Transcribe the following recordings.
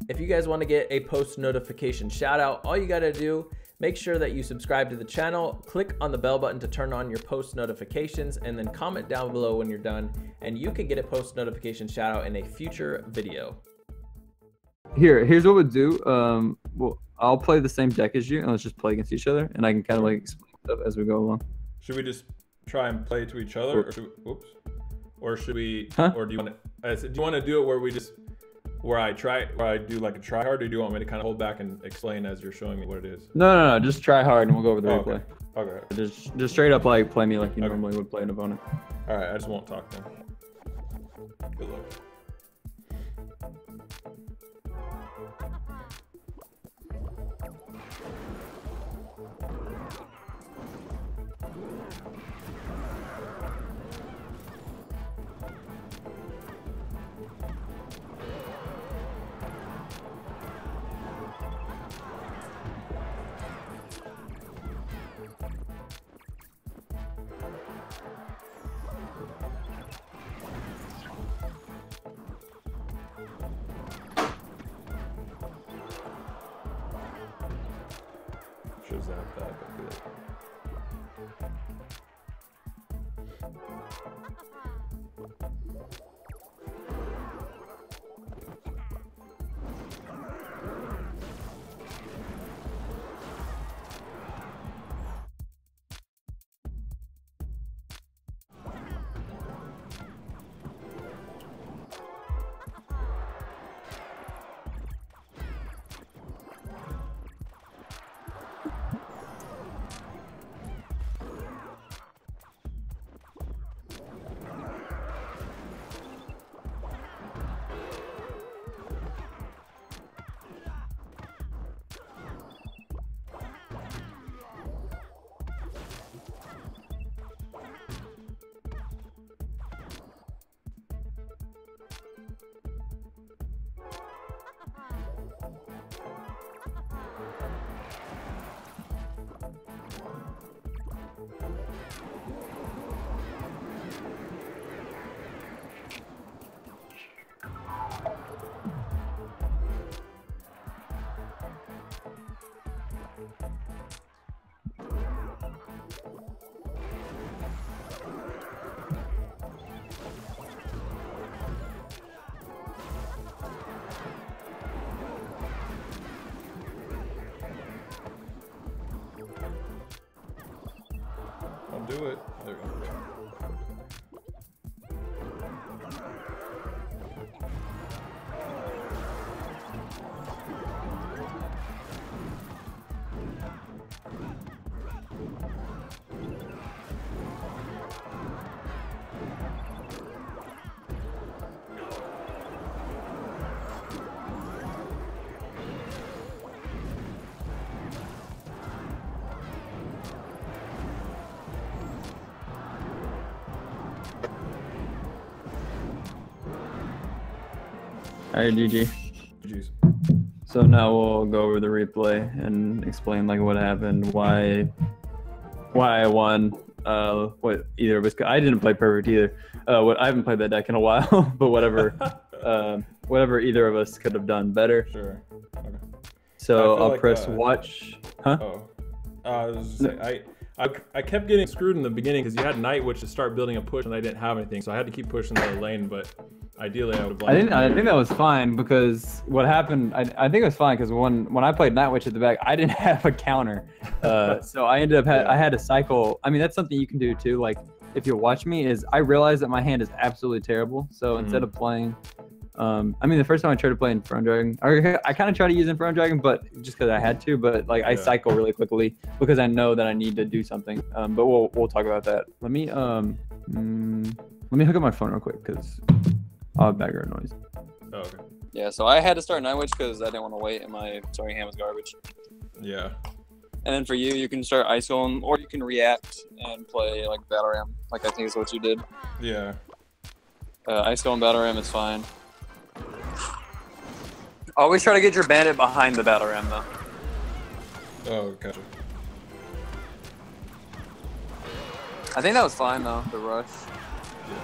If you guys want to get a post notification shout out, all you got to do, make sure that you subscribe to the channel, click on the bell button to turn on your post notifications, and then comment down below when you're done, and you can get a post notification shout out in a future video. Here's what we'll do. Well, I'll play the same deck as you, and let's just play against each other, and I can kind of like explain stuff as we go along. Should we just try and play to each other, or should we, or should we, or do you want to do it where we just, where I do like a try hard, or do you want me to kind of hold back and explain as you're showing me what it is? No, just try hard and we'll go over the replay. Okay. Just straight up like play me like you normally would play an opponent. All right, I just won't talk then. Good luck. Shows that but good. I'll do it. There we go. All right, GG. GG's. So now we'll go over the replay and explain like what happened, why I won. What either of us. I didn't play perfect either. I haven't played that deck in a while, but whatever either of us could have done better. Sure. Okay. So I'll press watch. Huh? Oh. I was just saying, I kept getting screwed in the beginning because you had Night Witch to start building a push and I didn't have anything, so I had to keep pushing the lane. But ideally, I would have. I think that was fine because what happened. I think it was fine because when I played Night Witch at the back, I didn't have a counter, so I ended up I had to cycle. I mean, that's something you can do too. Like if you watch me, is I realized that my hand is absolutely terrible. So instead of playing. I mean, the first time I tried to play Inferno Dragon, I kind of tried to use Inferno Dragon, but just because I had to. But like I cycle really quickly because I know that I need to do something. But we'll talk about that. Let me hook up my phone real quick because I'll have background noise. Oh, okay. Yeah, so I had to start Night Witch because I didn't want to wait, and my starting hand was garbage. Yeah. And then for you, you can start Ice Golem, or you can react and play like Battle Ram, like I think is what you did. Yeah. Ice Golem Battle Ram is fine. Always try to get your bandit behind the Battle Ram, though. Oh, gotcha. I think that was fine, though, the rush. Yeah.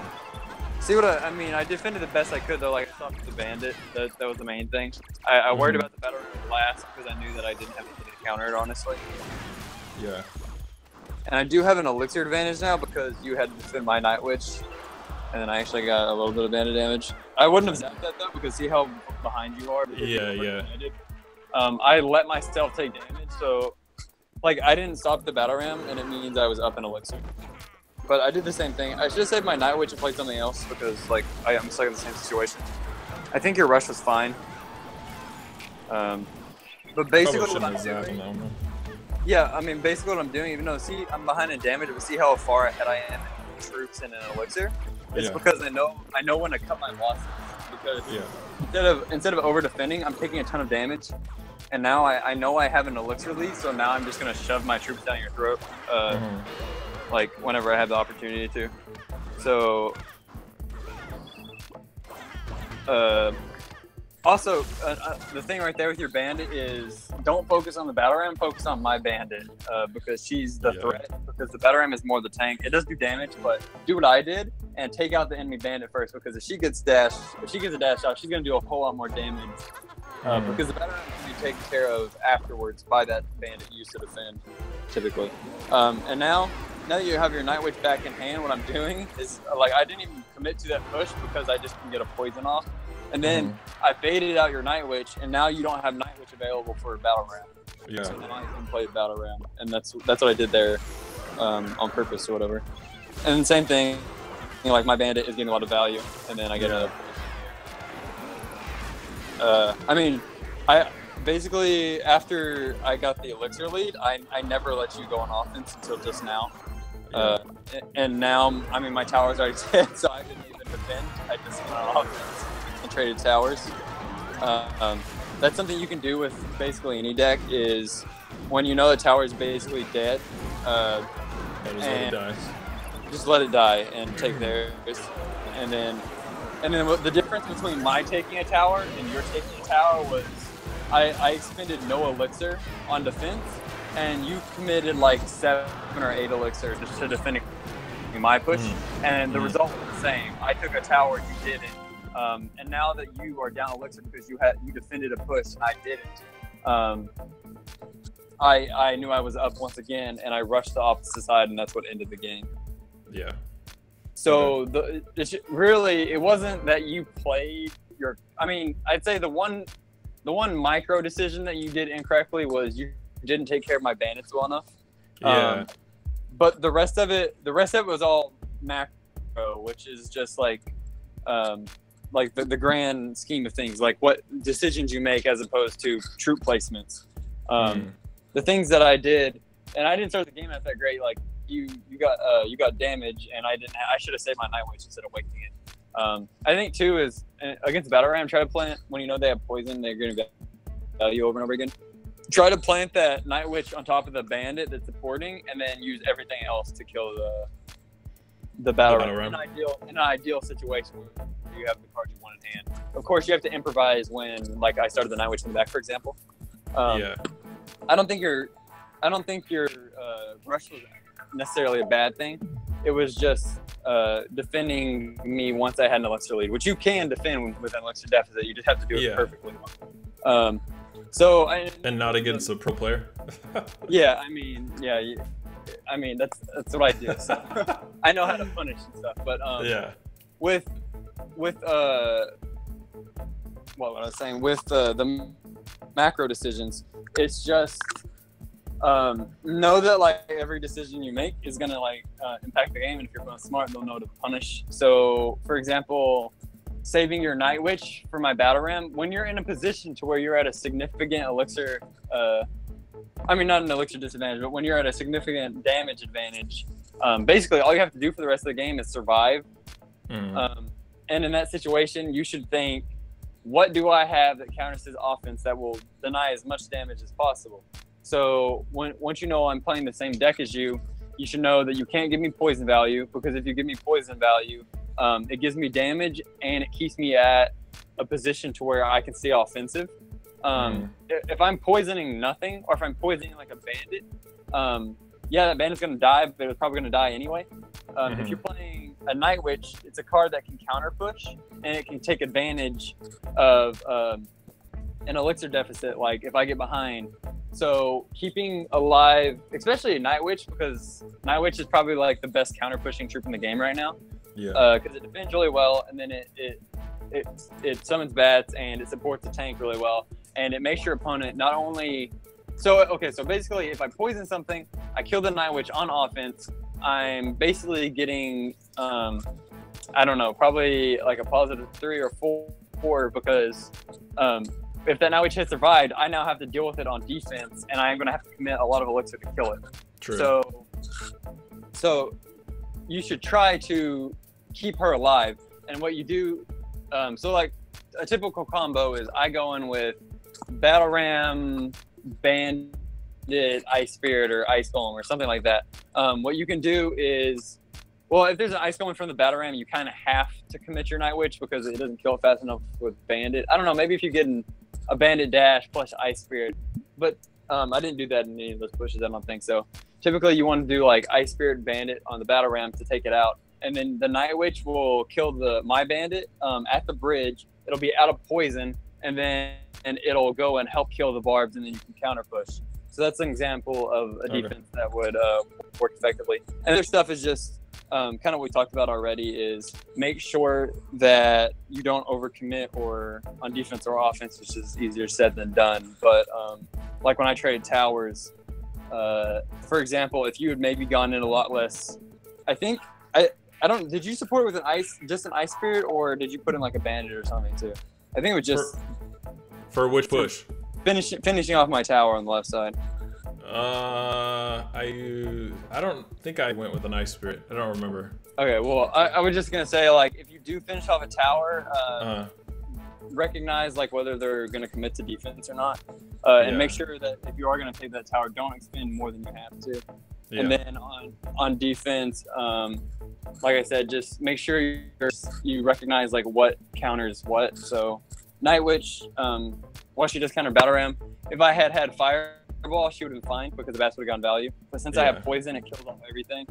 See what I mean? I defended the best I could though. Like I stopped the bandit. That was the main thing. I worried about the battle room last because I knew that I didn't have anything to counter it, honestly. Yeah. And I do have an elixir advantage now because you had to defend my Night Witch, and then I actually got a little bit of bandit damage. I wouldn't have zapped that though because see how behind you are. Yeah. I let myself take damage, so like I didn't stop the battle ram, and it means I was up in elixir. But I did the same thing. I should have saved my Night Witch and played something else because like I'm stuck in the same situation. I think your rush was fine. But basically what I'm doing, yeah, I mean basically what I'm doing, even though see I'm behind in damage, but see how far ahead I am in troops and in elixir. It's because I know when to cut my losses. Because instead of over defending, I'm taking a ton of damage, and now I know I have an elixir lead, so now I'm just gonna shove my troops down your throat. Like whenever I have the opportunity to. So also the thing right there with your bandit is don't focus on the battle ram, focus on my bandit because she's the threat, because the battle ram is more the tank. It does do damage, but do what I did and take out the enemy bandit first, because if she gets a dash out, she's gonna do a whole lot more damage because the battle ram can be taken care of afterwards by that bandit you used to defend typically. And now that you have your Night Witch back in hand, what I'm doing is, like, I didn't even commit to that push because I just can get a poison off. And then I baited out your Night Witch, and now you don't have Night Witch available for a battle ram. Yeah. So now I can play battle ram, and that's what I did there on purpose or whatever. And then same thing, you know, like my bandit is getting a lot of value, and then I get a... I mean, basically, after I got the elixir lead, I never let you go on offense until just now. And now, I mean, my tower's already dead, so I didn't even defend. I just went on offense and traded towers. That's something you can do with basically any deck, is when you know the tower is basically dead, just let it die and take theirs. And then the difference between my taking a tower and your taking a tower was I expended no elixir on defense, and you committed like 7 or 8 elixir just to defending my push, and the result was the same. I took a tower, you didn't, and now that you are down elixir because you defended a push and I didn't, I knew I was up once again, and I rushed the opposite side, and that's what ended the game. Yeah. So really, it wasn't that you played your. I mean, I'd say the one micro decision that you did incorrectly was you didn't take care of my bandits well enough. Yeah. But the rest of it was all macro, which is just like the grand scheme of things, like what decisions you make as opposed to troop placements. The things that I did, and I didn't start the game out that great. Like you got damage, and I should have saved my Night Witch instead of wasting it. I think too is against battle ram, try to plant when you know they have poison, they're going to get value over and over again. Try to plant that Night Witch on top of the bandit that's supporting, and then use everything else to kill the battle ram. In an ideal situation where you have the card you want in hand. Of course, you have to improvise when, like, I started the Night Witch in the back, for example. I don't think your rush was necessarily a bad thing. It was just defending me once I had an elixir lead, which you can defend with an elixir deficit. You just have to do it perfectly. And not against a pro player. I mean that's what I do. So I know how to punish and stuff. But with what I was saying with the macro decisions, it's just know that like every decision you make is gonna impact the game, and if you're smart, they'll know to punish. So, for example, saving your Night Witch for my battle ram when you're in a position to where you're at a significant elixir, not an elixir disadvantage, but when you're at a significant damage advantage, basically all you have to do for the rest of the game is survive. And in that situation, you should think, what do I have that counters his offense that will deny as much damage as possible? So once you know I'm playing the same deck as you, you should know that you can't give me poison value, because if you give me poison value, it gives me damage and it keeps me at a position to where I can stay offensive. If I'm poisoning nothing, or if I'm poisoning like a bandit, that bandit's going to die, but it's probably going to die anyway. If you're playing a Night Witch, it's a card that can counter push, and it can take advantage of an elixir deficit, like if I get behind. So keeping alive, especially a Night Witch, because Night Witch is probably like the best counter pushing troop in the game right now. Yeah. Because it defends really well, and then it summons bats, and it supports the tank really well, and it makes your opponent not only. So basically, if I poison something, I kill the Night Witch on offense, I'm basically getting I don't know, probably like a positive 3 or 4 because if that Night Witch hits survived, I now have to deal with it on defense, and I'm going to have to commit a lot of elixir to kill it. True. So you should try to keep her alive. And what you do, so like a typical combo is I go in with Battle Ram, Bandit, Ice Spirit, or Ice Golem, or something like that. What you can do is, well, if there's an Ice Golem from the Battle Ram, you kind of have to commit your Night Witch because it doesn't kill fast enough with Bandit. I don't know, maybe if you get a Bandit Dash plus Ice Spirit, but I didn't do that in any of those pushes, I don't think so. Typically, you want to do like Ice Spirit Bandit on the Battle Ram to take it out, and then the Night Witch will kill my Bandit at the bridge. It'll be out of poison, and it'll go and help kill the barbs, and then you can counter push. So that's an example of a defense that would work effectively. And other stuff is just kind of what we talked about already is make sure that you don't overcommit or on defense or offense, which is easier said than done. But like when I traded towers, for example, if you had maybe gone in a lot less, I think I don't. Did you support with just an Ice Spirit, or did you put in like a Bandit or something too? I think it was just for which push? Finishing off my tower on the left side. I don't think I went with an Ice Spirit. I don't remember. Okay, well, I was just gonna say, like, if you do finish off a tower, recognize like whether they're gonna commit to defense or not, and make sure that if you are gonna take that tower, don't expend more than you have to. Yeah. And then on defense, like I said, just make sure you recognize like what counters what. So Night Witch, while she just counter Battle Ram, if I had Fireball, she would have been fine because the bats would have gotten value. But since I have Poison, it kills off everything.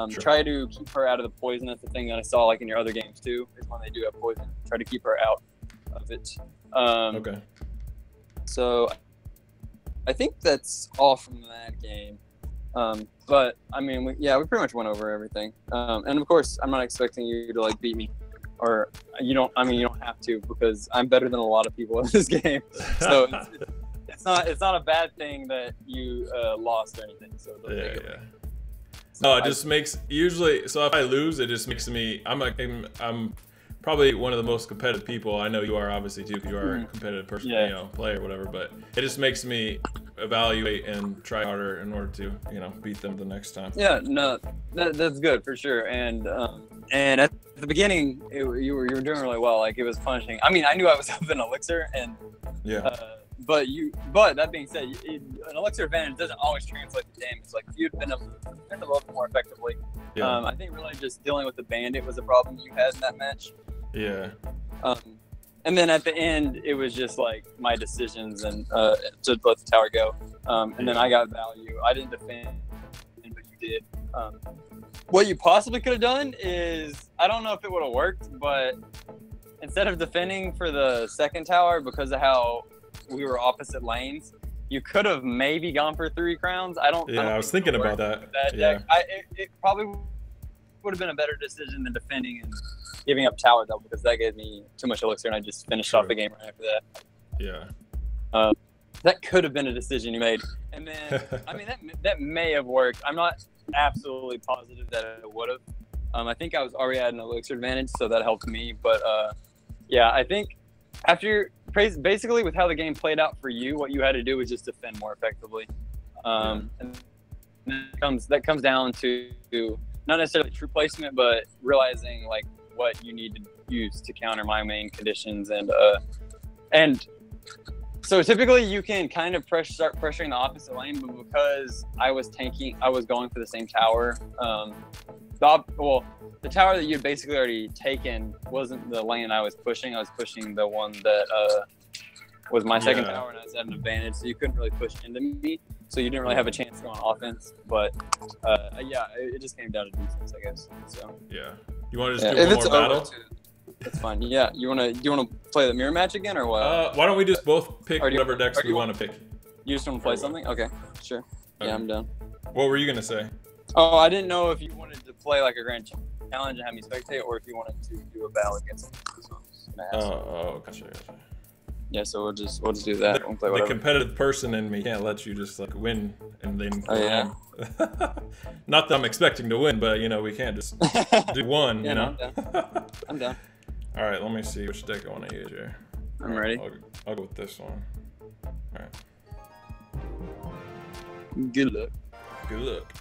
Try to keep her out of the poison. That's the thing that I saw like in your other games too, is when they do have Poison. Try to keep her out of it. Okay. So I think that's all from that game. But I mean, we pretty much went over everything. And of course, I'm not expecting you to like beat me, or you don't have to, because I'm better than a lot of people in this game. So it's not a bad thing that you lost or anything. So no, it just makes usually. So if I lose, it just makes me. I'm probably one of the most competitive people. I know you are, obviously too, because you are a competitive person, player, whatever. But it just makes me evaluate and try harder in order to beat them the next time. Yeah, no, that's good for sure. And at the beginning, you were doing really well. Like, it was punishing. I mean, I knew I was up in elixir, and but that being said, an elixir advantage doesn't always translate to damage. Like, if you'd been able to defend a little bit more effectively, I think really just dealing with the Bandit was a problem you had in that match. Yeah. And then at the end, it was just like my decisions and to let the tower go. And then I got value. I didn't defend, but you did. What you possibly could have done is, I don't know if it would have worked, but instead of defending for the second tower, because of how we were opposite lanes, you could have maybe gone for 3 crowns. I was thinking about that. It probably would have been a better decision than defending and giving up tower double, because that gave me too much elixir and I just finished off the game right after that. Yeah. That could have been a decision you made. And then, I mean, that may have worked. I'm not absolutely positive that it would have. I think I was already at an elixir advantage, so that helped me. But yeah, I think after basically with how the game played out for you, what you had to do was just defend more effectively. And that comes down to not necessarily true placement, but realizing like what you need to use to counter my main conditions. And so typically you can kind of start pressuring the opposite lane, but because I was going for the same tower. The tower that you had basically already taken wasn't the lane I was pushing. I was pushing the one that was my second tower, and I was at an advantage, so you couldn't really push into me. So you didn't really have a chance to go on offense. But it just came down to defense, I guess. So yeah. You want to just Yeah, do if one it's more over, battle? too, that's fine. Yeah, you wanna play the mirror match again or what? Why don't we just both pick Or do you- whatever decks or do we you want to pick? You just want to play what? something? Okay, sure. Okay. Yeah, I'm done. What were you gonna say? Oh, I didn't know if you wanted to play like a grand challenge and have me spectate, or if you wanted to do a battle against me. So I was gonna ask. Oh, gotcha. Yeah, so we'll just do that. We'll play The whatever. competitive person in me can't let you just like win and then. Oh, yeah? Not that I'm expecting to win, but you know we can't just do one. Yeah, you no, know. I'm down. All right, let me see which deck I want to use here. I'm ready. I'll go with this one. All right. Good luck. Good luck.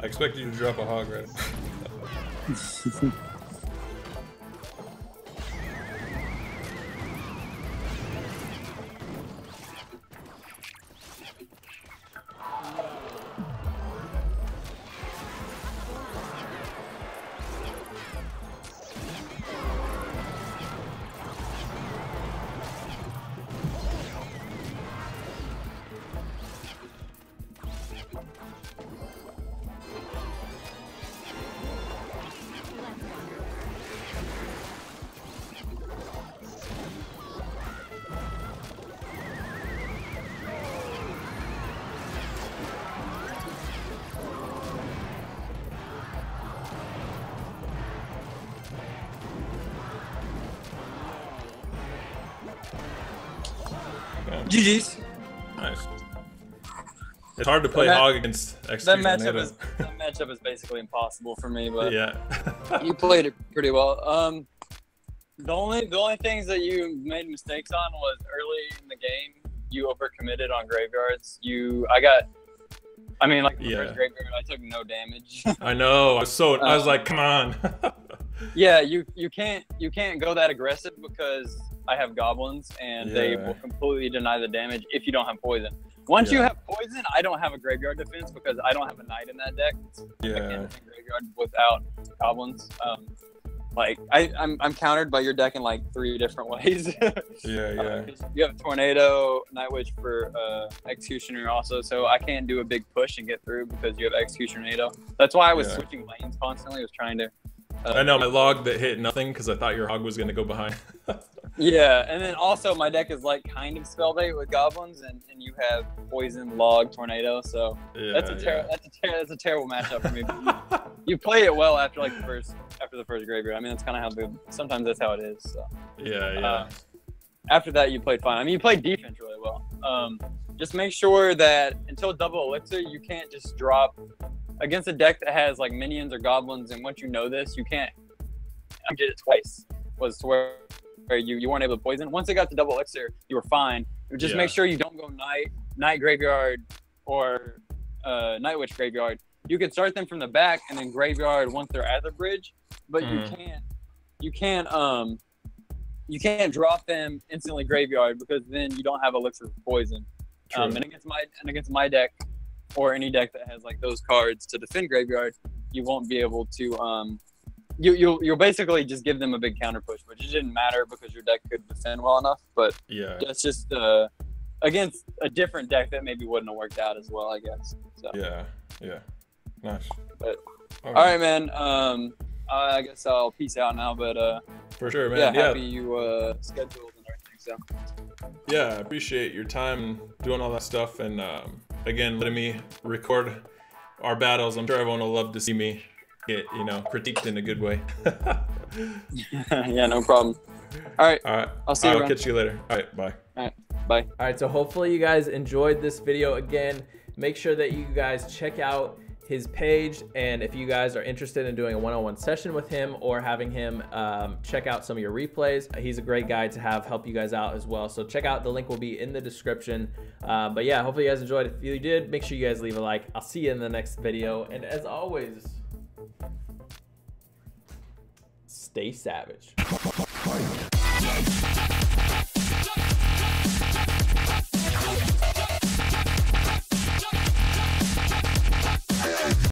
I expected you to drop a hog right. GG's. Nice. It's hard to play hog against That execution. matchup is basically impossible for me, but Yeah. you played it pretty well. The only things that you made mistakes on was early in the game. You overcommitted on graveyards. Like the first graveyard, I took no damage. I know. I was like, come on. Yeah, you can't go that aggressive because I have goblins and they will completely deny the damage if you don't have poison. Once you have poison, I don't have a graveyard defense because I don't have a knight in that deck. I can't defend graveyard without goblins. I'm countered by your deck in like 3 different ways. You have Tornado, Night Witch for Executioner also, so I can't do a big push and get through because you have Executioner. That's why I was switching lanes constantly. I was trying to. I know my log that hit nothing because I thought your hog was gonna go behind. Yeah, and then also my deck is like kind of spell bait with goblins, and you have poison, log, tornado. So that's a terrible matchup for me. You play it well after like the first graveyard. I mean, that's kind of sometimes that's how it is. So. After that, you played fine. I mean, you played defense really well. Just make sure that until double elixir, you can't just drop against a deck that has like minions or goblins, and once you know this, you can't. I did it twice. Was to where you weren't able to poison. Once it got to double elixir, you were fine. Just make sure you don't go night graveyard or night witch graveyard. You can start them from the back and then graveyard once they're at the bridge, but you can't drop them instantly graveyard because then you don't have elixir for poison. And against my deck or any deck that has like those cards to defend graveyard, you won't be able to you'll basically just give them a big counter push, which it didn't matter because your deck could defend well enough. But that's just against a different deck that maybe wouldn't have worked out as well, I guess. So. Yeah, nice. But, all right, man. I guess I'll peace out now. But for sure, man. Yeah, happy you scheduled and everything. So. Yeah, I appreciate your time doing all that stuff, and again, letting me record our battles. I'm sure everyone will love to see me get, critiqued in a good way. Yeah, no problem. All right. I'll see you around. I'll catch you later. All right, bye. All right, bye. All right, so hopefully you guys enjoyed this video. Again, make sure that you guys check out his page, and if you guys are interested in doing a one-on-one session with him or having him check out some of your replays, he's a great guy to help you guys out as well. So check out, the link will be in the description. But yeah, hopefully you guys enjoyed. If you did, make sure you guys leave a like. I'll see you in the next video, and as always, stay savage.